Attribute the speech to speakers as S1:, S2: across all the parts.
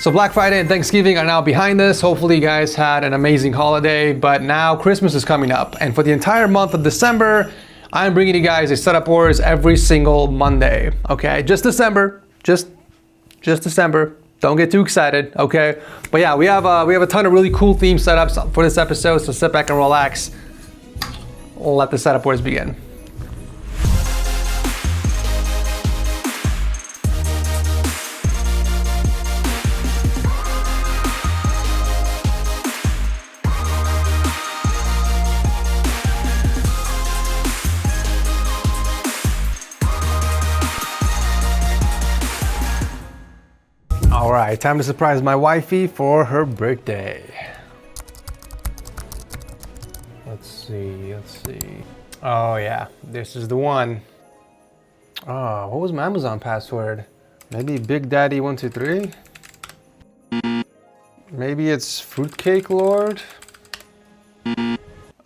S1: So Black Friday and Thanksgiving are now behind us. Hopefully you guys had an amazing holiday, but now Christmas is coming up. And for the entire month of December, I'm bringing you guys a setup wars every single Monday, okay? Just December, just December. Don't get too excited, okay? But yeah, we have a ton of really cool theme setups for this episode, so sit back and relax. Let the setup wars begin. All right, time to surprise my wifey for her birthday. Let's see. Oh yeah, this is the one. Oh, what was my Amazon password? Maybe Big Daddy 123? Maybe it's Fruitcake Lord?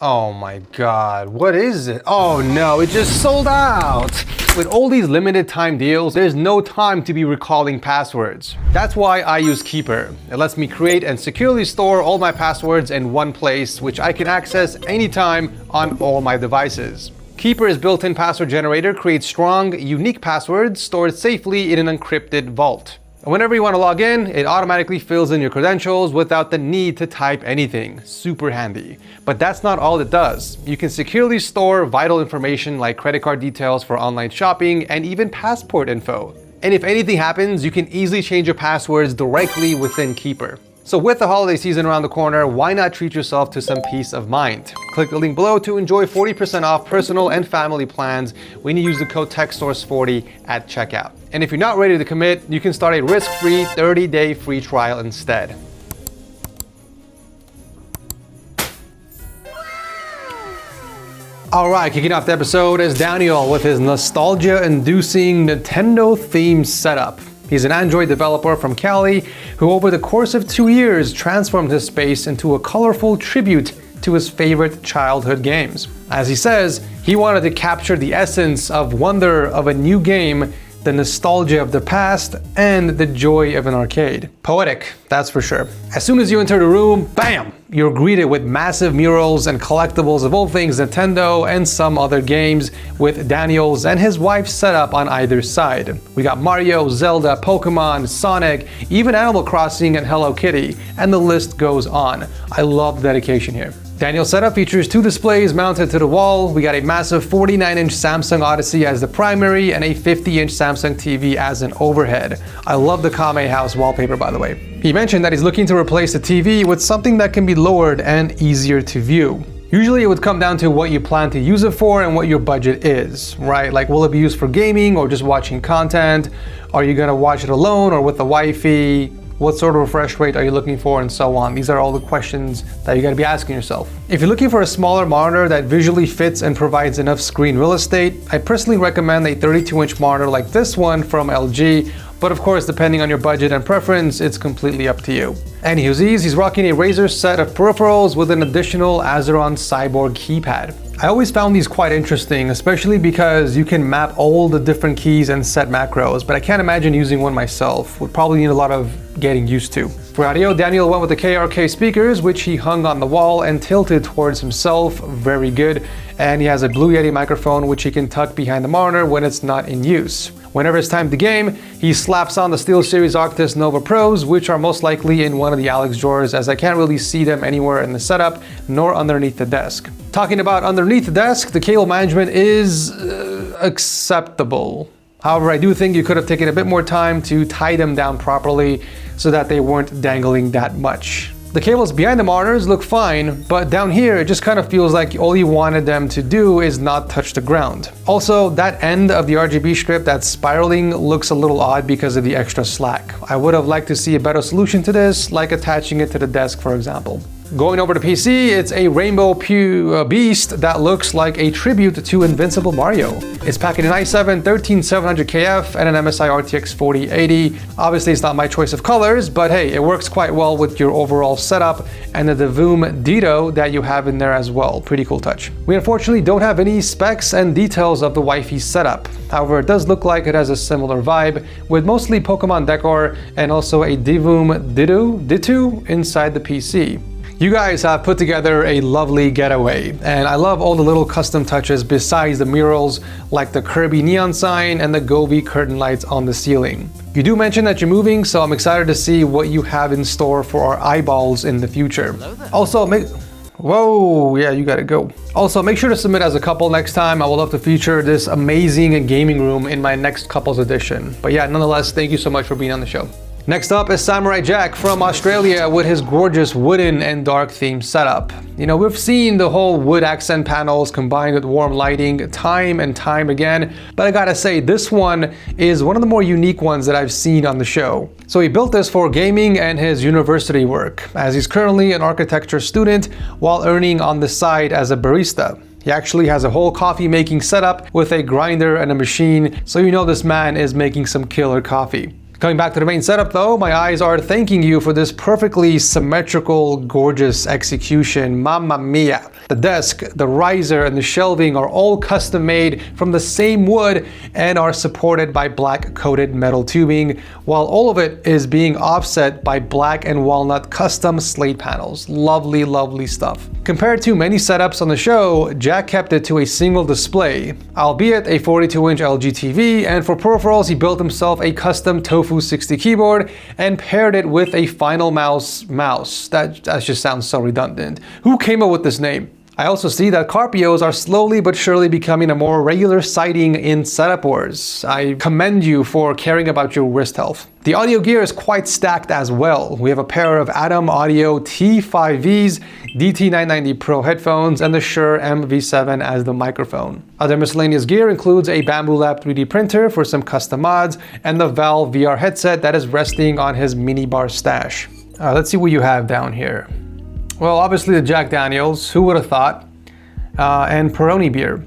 S1: Oh my God, what is it? Oh no, it just sold out. With all these limited time deals, there's no time to be recalling passwords. That's why I use Keeper. It lets me create and securely store all my passwords in one place, which I can access anytime on all my devices. Keeper's built-in password generator creates strong, unique passwords stored safely in an encrypted vault. And whenever you want to log in, it automatically fills in your credentials without the need to type anything. Super handy. But that's not all it does. You can securely store vital information like credit card details for online shopping and even passport info. And if anything happens, you can easily change your passwords directly within Keeper. So with the holiday season around the corner, why not treat yourself to some peace of mind? Click the link below to enjoy 40% off personal and family plans when you use the code TechSource40 at checkout. And if you're not ready to commit, you can start a risk-free 30-day free trial instead. All right, kicking off the episode is Daniel with his nostalgia-inducing Nintendo-themed setup. He's an Android developer from Cali who over the course of 2 years transformed his space into a colorful tribute to his favorite childhood games. As he says, he wanted to capture the essence of wonder of a new game, the nostalgia of the past, and the joy of an arcade. Poetic, that's for sure. As soon as you enter the room, bam! You're greeted with massive murals and collectibles of all things Nintendo and some other games, with Daniel's and his wife's setup on either side. We got Mario, Zelda, Pokemon, Sonic, even Animal Crossing and Hello Kitty, and the list goes on. I love the dedication here. Daniel's setup features 2 displays mounted to the wall. We got a massive 49-inch Samsung Odyssey as the primary and a 50-inch Samsung TV as an overhead. I love the Kame House wallpaper, by the way. He mentioned that he's looking to replace the TV with something that can be lowered and easier to view. Usually it would come down to what you plan to use it for and what your budget is, right? Like, will it be used for gaming or just watching content? Are you gonna watch it alone or with the wifey? What sort of refresh rate are you looking for, and so on? These are all the questions that you're gonna be asking yourself. If you're looking for a smaller monitor that visually fits and provides enough screen real estate, I personally recommend a 32-inch monitor like this one from LG, but of course, depending on your budget and preference, it's completely up to you. Anywho's, he's rocking a Razer set of peripherals with an additional Azeron Cyborg keypad. I always found these quite interesting, especially because you can map all the different keys and set macros, but I can't imagine using one myself. Would probably need a lot of getting used to. For audio, Daniel went with the KRK speakers, which he hung on the wall and tilted towards himself. Very good. And he has a Blue Yeti microphone, which he can tuck behind the monitor when it's not in use. Whenever it's time to game, he slaps on the SteelSeries Arctis Nova Pros, which are most likely in one of the Alex drawers, as I can't really see them anywhere in the setup, nor underneath the desk. Talking about underneath the desk, the cable management is acceptable. However, I do think you could have taken a bit more time to tie them down properly so that they weren't dangling that much. The cables behind the monitors look fine, but down here it just kind of feels like all you wanted them to do is not touch the ground. Also, that end of the RGB strip that's spiraling looks a little odd because of the extra slack. I would have liked to see a better solution to this, like attaching it to the desk, for example. Going over to PC, it's a Rainbow Beast that looks like a tribute to Invincible Mario. It's packing an i7 13700KF and an MSI RTX 4080. Obviously, it's not my choice of colors, but hey, it works quite well with your overall setup and the Devoom Ditto that you have in there as well. Pretty cool touch. We unfortunately don't have any specs and details of the wifey setup. However, it does look like it has a similar vibe with mostly Pokemon decor and also a Devoom Ditto inside the PC. You guys have put together a lovely getaway, and I love all the little custom touches besides the murals like the Kirby neon sign and the Gobi curtain lights on the ceiling. You do mention that you're moving, so I'm excited to see what you have in store for our eyeballs in the future. Also, whoa, yeah, you gotta go. Also, make sure to submit as a couple next time. I would love to feature this amazing gaming room in my next couples edition. But yeah, nonetheless, thank you so much for being on the show. Next up is Samurai Jack from Australia with his gorgeous wooden and dark theme setup. You know, we've seen the whole wood accent panels combined with warm lighting time and time again, but I gotta say, this one is one of the more unique ones that I've seen on the show. So he built this for gaming and his university work, as he's currently an architecture student while earning on the side as a barista. He actually has a whole coffee making setup with a grinder and a machine, so you know this man is making some killer coffee. Coming back to the main setup though, my eyes are thanking you for this perfectly symmetrical, gorgeous execution. Mamma mia! The desk, the riser, and the shelving are all custom made from the same wood and are supported by black coated metal tubing, while all of it is being offset by black and walnut custom slate panels. Lovely, lovely stuff. Compared to many setups on the show, Jack kept it to a single display, albeit a 42-inch LG TV, and for peripherals he built himself a custom Tofu 60 keyboard and paired it with a Final mouse. That just sounds so redundant. Who came up with this name? I also see that Carpios are slowly but surely becoming a more regular sighting in setup wars. I commend you for caring about your wrist health. The audio gear is quite stacked as well. We have a pair of Atom Audio T5Vs, DT990 Pro headphones, and the Shure MV7 as the microphone. Other miscellaneous gear includes a Bamboo Lab 3D printer for some custom mods, and the Valve VR headset that is resting on his minibar stash. Let's see what you have down here. Well, obviously the Jack Daniels, who would have thought, and Peroni beer.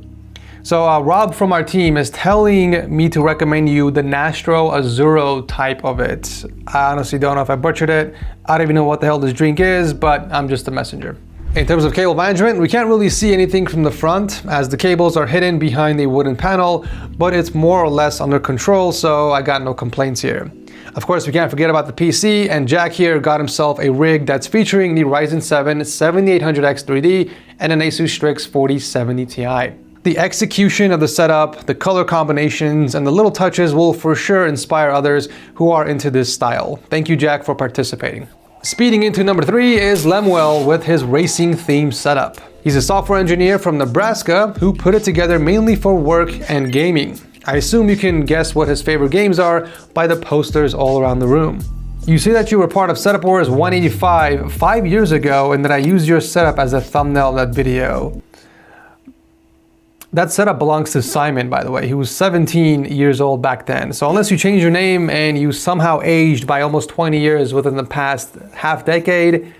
S1: So Rob from our team is telling me to recommend you the Nastro Azzurro type of it. I honestly don't know if I butchered it. I don't even know what the hell this drink is, but I'm just a messenger. In terms of cable management, we can't really see anything from the front as the cables are hidden behind a wooden panel, but it's more or less under control, so I got no complaints here. Of course, we can't forget about the PC, and Jack here got himself a rig that's featuring the Ryzen 7 7800X 3D and an Asus Strix 4070 Ti. The execution of the setup, the color combinations, and the little touches will for sure inspire others who are into this style. Thank you, Jack, for participating. Speeding into number 3 is Lemuel with his racing theme setup. He's a software engineer from Nebraska who put it together mainly for work and gaming. I assume you can guess what his favorite games are by the posters all around the room. You say that you were part of Setup Wars 185 5 years ago and that I used your setup as a thumbnail of that video. That setup belongs to Simon, by the way. He was 17 years old back then. So unless you changed your name and you somehow aged by almost 20 years within the past half decade,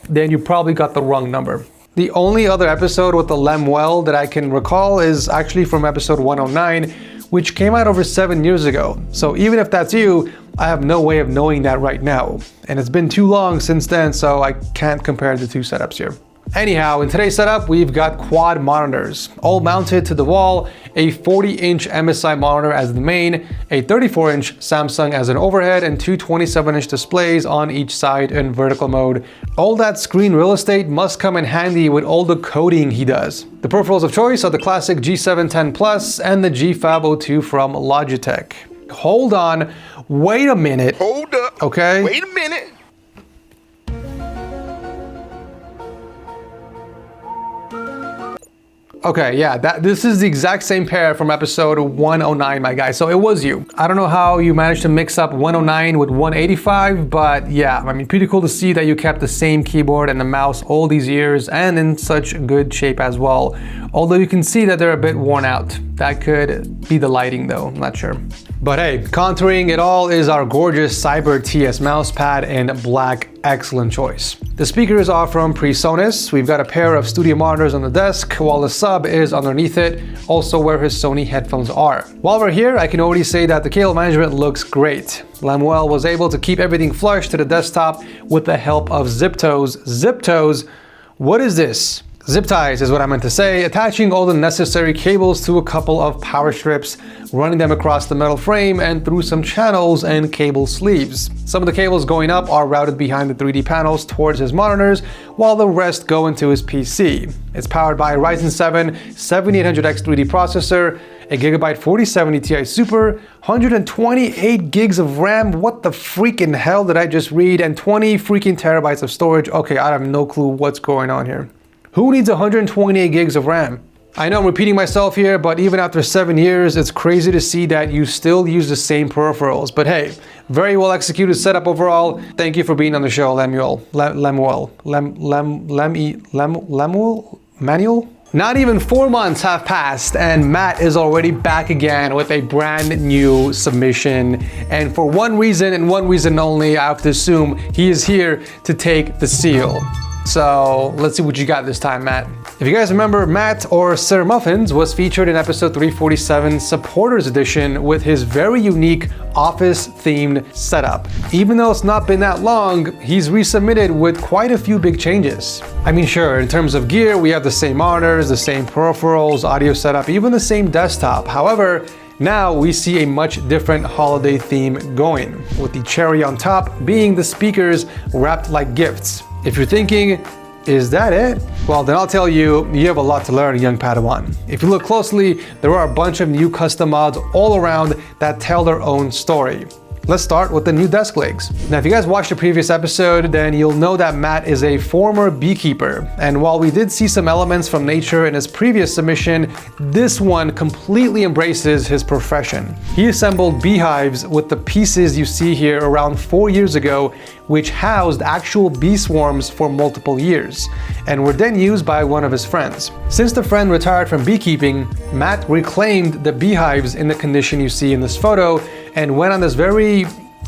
S1: then you probably got the wrong number. The only other episode with the Lemuel that I can recall is actually from episode 109, which came out over 7 years ago. So even if that's you, I have no way of knowing that right now. And it's been too long since then, so I can't compare the two setups here. Anyhow, in today's setup, we've got quad monitors, all mounted to the wall, a 40-inch MSI monitor as the main, a 34-inch Samsung as an overhead, and two 27-inch displays on each side in vertical mode. All that screen real estate must come in handy with all the coding he does. The peripherals of choice are the classic G710 Plus and the G-Fab 02 from Logitech. Hold on, wait a minute.
S2: Hold up.
S1: Okay.
S2: Wait a minute.
S1: Okay, yeah, this is the exact same pair from episode 109, my guy. So it was you. I don't know how you managed to mix up 109 with 185, but yeah, I mean, pretty cool to see that you kept the same keyboard and the mouse all these years and in such good shape as well. Although you can see that they're a bit worn out. That could be the lighting though, I'm not sure. But hey, contouring it all is our gorgeous Cyber TS mousepad in black. Excellent choice. The speakers are from PreSonus. We've got a pair of studio monitors on the desk, while the sub is underneath it, also where his Sony headphones are. While we're here, I can already say that the cable management looks great. Lemuel was able to keep everything flush to the desktop with the help of Zip-Toes. Zip-Toes? What is this? Zip ties is what I meant to say, attaching all the necessary cables to a couple of power strips, running them across the metal frame and through some channels and cable sleeves. Some of the cables going up are routed behind the 3D panels towards his monitors, while the rest go into his PC. It's powered by a Ryzen 7 7800X 3D processor, a Gigabyte 4070 Ti Super, 128 gigs of RAM, what the freaking hell did I just read, and 20 freaking terabytes of storage. Okay, I have no clue what's going on here. Who needs 128 gigs of RAM? I know I'm repeating myself here, but even after 7 years, it's crazy to see that you still use the same peripherals. But hey, very well executed setup overall. Thank you for being on the show, Lemuel. Manuel? Not even 4 months have passed and Matt is already back again with a brand new submission. And for one reason and one reason only, I have to assume he is here to take the seal. So let's see what you got this time, Matt. If you guys remember, Matt, or Sir Muffins, was featured in episode 347 Supporters Edition with his very unique office-themed setup. Even though it's not been that long, he's resubmitted with quite a few big changes. I mean, sure, in terms of gear, we have the same monitors, the same peripherals, audio setup, even the same desktop. However, now we see a much different holiday theme going, with the cherry on top being the speakers wrapped like gifts. If you're thinking, is that it? Well, then I'll tell you, you have a lot to learn, young Padawan. If you look closely, there are a bunch of new custom mods all around that tell their own story. Let's start with the new desk legs. Now, if you guys watched the previous episode, then you'll know that Matt is a former beekeeper. And while we did see some elements from nature in his previous submission, this one completely embraces his profession. He assembled beehives with the pieces you see here around 4 years ago, which housed actual bee swarms for multiple years, and were then used by one of his friends. Since the friend retired from beekeeping, Matt reclaimed the beehives in the condition you see in this photo and went on this very,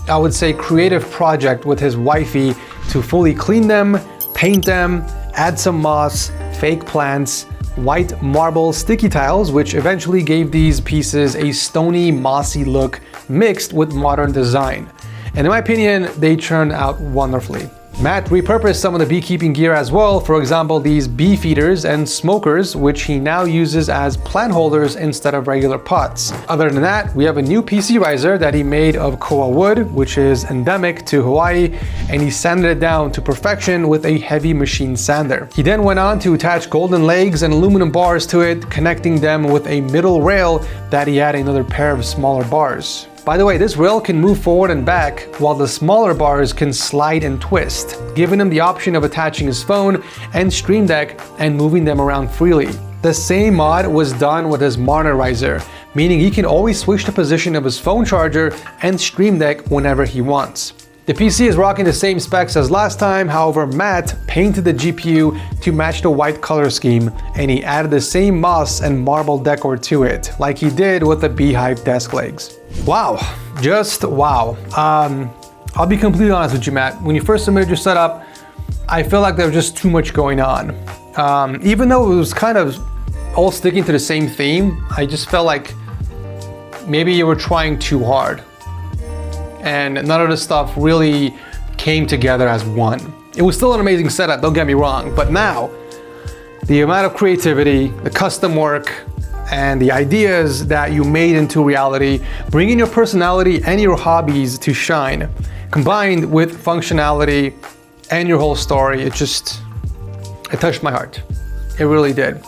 S1: I would say, creative project with his wifey to fully clean them, paint them, add some moss, fake plants, white marble sticky tiles, which eventually gave these pieces a stony, mossy look mixed with modern design. And in my opinion, they turned out wonderfully. Matt repurposed some of the beekeeping gear as well, for example these bee feeders and smokers, which he now uses as plant holders instead of regular pots. Other than that, we have a new PC riser that he made of koa wood, which is endemic to Hawaii, and he sanded it down to perfection with a heavy machine sander. He then went on to attach golden legs and aluminum bars to it, connecting them with a middle rail that he had another pair of smaller bars. By the way, this rail can move forward and back, while the smaller bars can slide and twist, giving him the option of attaching his phone and Stream Deck and moving them around freely. The same mod was done with his monitor riser, meaning he can always switch the position of his phone charger and Stream Deck whenever he wants. The PC is rocking the same specs as last time, however Matt painted the GPU to match the white color scheme, and he added the same moss and marble decor to it, like he did with the beehive desk legs. Wow, just wow. I'll be completely honest with you, Matt. When you first submitted your setup, I felt like there was just too much going on. Even though it was kind of all sticking to the same theme, I just felt like maybe you were trying too hard. And none of the stuff really came together as one. It was still an amazing setup, don't get me wrong, but now the amount of creativity, the custom work, and the ideas that you made into reality, bringing your personality and your hobbies to shine, combined with functionality and your whole story, it touched my heart. It really did.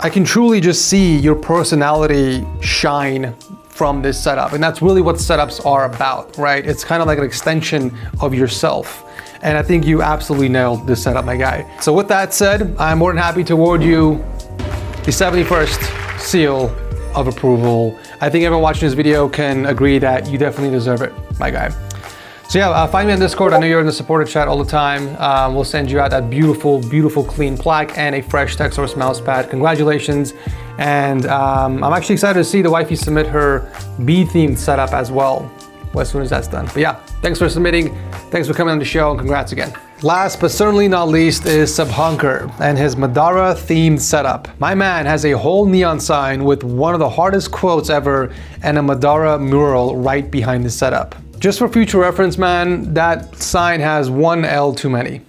S1: I can truly just see your personality shine from this setup, and that's really what setups are about, right? It's kind of like an extension of yourself, and I think you absolutely nailed this setup, my guy. So with that said, I'm more than happy to award you the 71st seal of approval. I think everyone watching this video can agree that you definitely deserve it, my guy. So yeah, find me on Discord. I know you're in the supporter chat all the time. We'll send you out that beautiful, beautiful clean plaque and a fresh TechSource mouse pad. Congratulations. And I'm actually excited to see the wifey submit her bee-themed setup as well, as soon as that's done. But yeah, thanks for submitting. Thanks for coming on the show, and congrats again. Last but certainly not least is Subhunker and his Madara themed setup. My man has a whole neon sign with one of the hardest quotes ever and a Madara mural right behind the setup. Just for future reference, man, that sign has one L too many.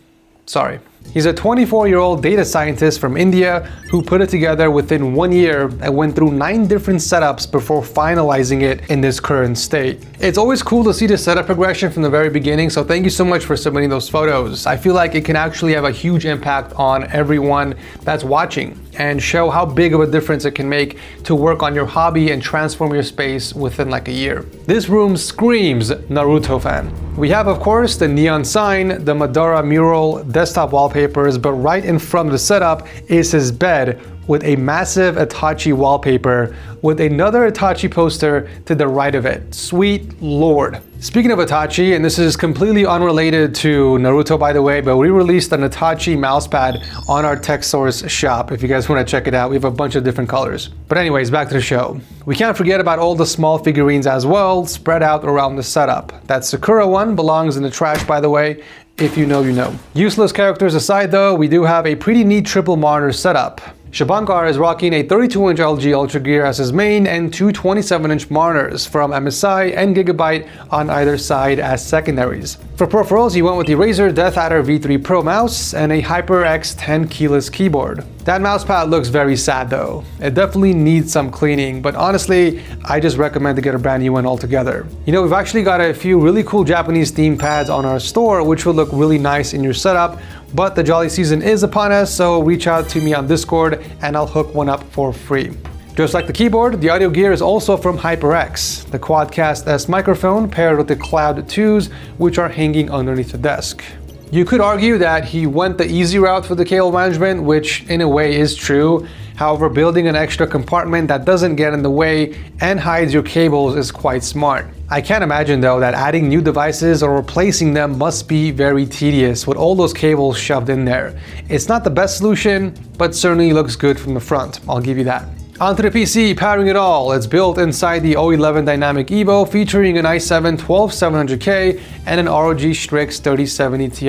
S1: Sorry. He's a 24-year-old data scientist from India who put it together within 1 year and went through 9 different setups before finalizing it in this current state. It's always cool to see the setup progression from the very beginning, so thank you so much for submitting those photos. I feel like it can actually have a huge impact on everyone that's watching and show how big of a difference it can make to work on your hobby and transform your space within like a year. This room screams Naruto fan. We have, of course, the neon sign, the Madara mural, desktop wallpapers, but right in front of the setup is his bed with a massive Itachi wallpaper with another Itachi poster to the right of it. Sweet Lord. Speaking of Itachi, and this is completely unrelated to Naruto by the way, but we released an Itachi mousepad on our TechSource shop. If you guys want to check it out, we have a bunch of different colors. But anyways, back to the show. We can't forget about all the small figurines as well, spread out around the setup. That Sakura one belongs in the trash by the way. If you know, you know. Useless characters aside though, we do have a pretty neat triple monitor setup. Shabankar is rocking a 32-inch LG Ultra Gear as his main and two 27-inch monitors from MSI and Gigabyte on either side as secondaries. For peripherals, he went with the Razer DeathAdder V3 Pro mouse and a HyperX 10 keyless keyboard. That mousepad looks very sad though. It definitely needs some cleaning, but honestly, I just recommend to get a brand new one altogether. You know, we've actually got a few really cool Japanese themed pads on our store, which will look really nice in your setup, but the jolly season is upon us, so reach out to me on Discord and I'll hook one up for free. Just like the keyboard, the audio gear is also from HyperX, the Quadcast S microphone paired with the Cloud 2s, which are hanging underneath the desk. You could argue that he went the easy route for the cable management, which in a way is true. However, building an extra compartment that doesn't get in the way and hides your cables is quite smart. I can't imagine though that adding new devices or replacing them must be very tedious with all those cables shoved in there. It's not the best solution, but certainly looks good from the front, I'll give you that. Onto the PC, powering it all. It's built inside the O11 Dynamic Evo, featuring an i7-12700K and an ROG Strix 3070 Ti.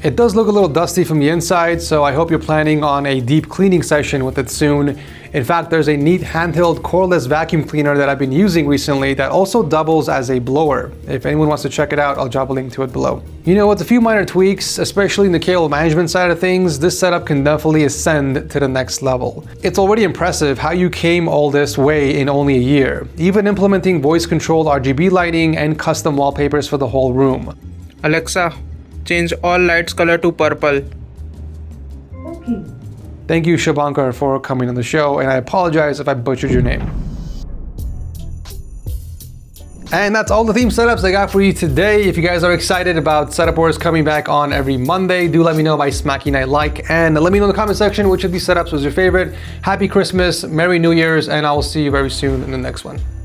S1: It does look a little dusty from the inside, so I hope you're planning on a deep cleaning session with it soon. In fact, there's a neat handheld cordless vacuum cleaner that I've been using recently that also doubles as a blower. If anyone wants to check it out, I'll drop a link to it below. You know, with a few minor tweaks, especially in the cable management side of things, this setup can definitely ascend to the next level. It's already impressive how you came all this way in only a year, even implementing voice-controlled RGB lighting and custom wallpapers for the whole room.
S2: Alexa, change all lights color to purple.
S3: Okay.
S1: Thank you, Shabankar, for coming on the show, and I apologize if I butchered your name. And that's all the theme setups I got for you today. If you guys are excited about Setup Wars coming back on every Monday, do let me know by smacking that like, and let me know in the comment section which of these setups was your favorite. Happy Christmas, Merry New Year's, and I will see you very soon in the next one.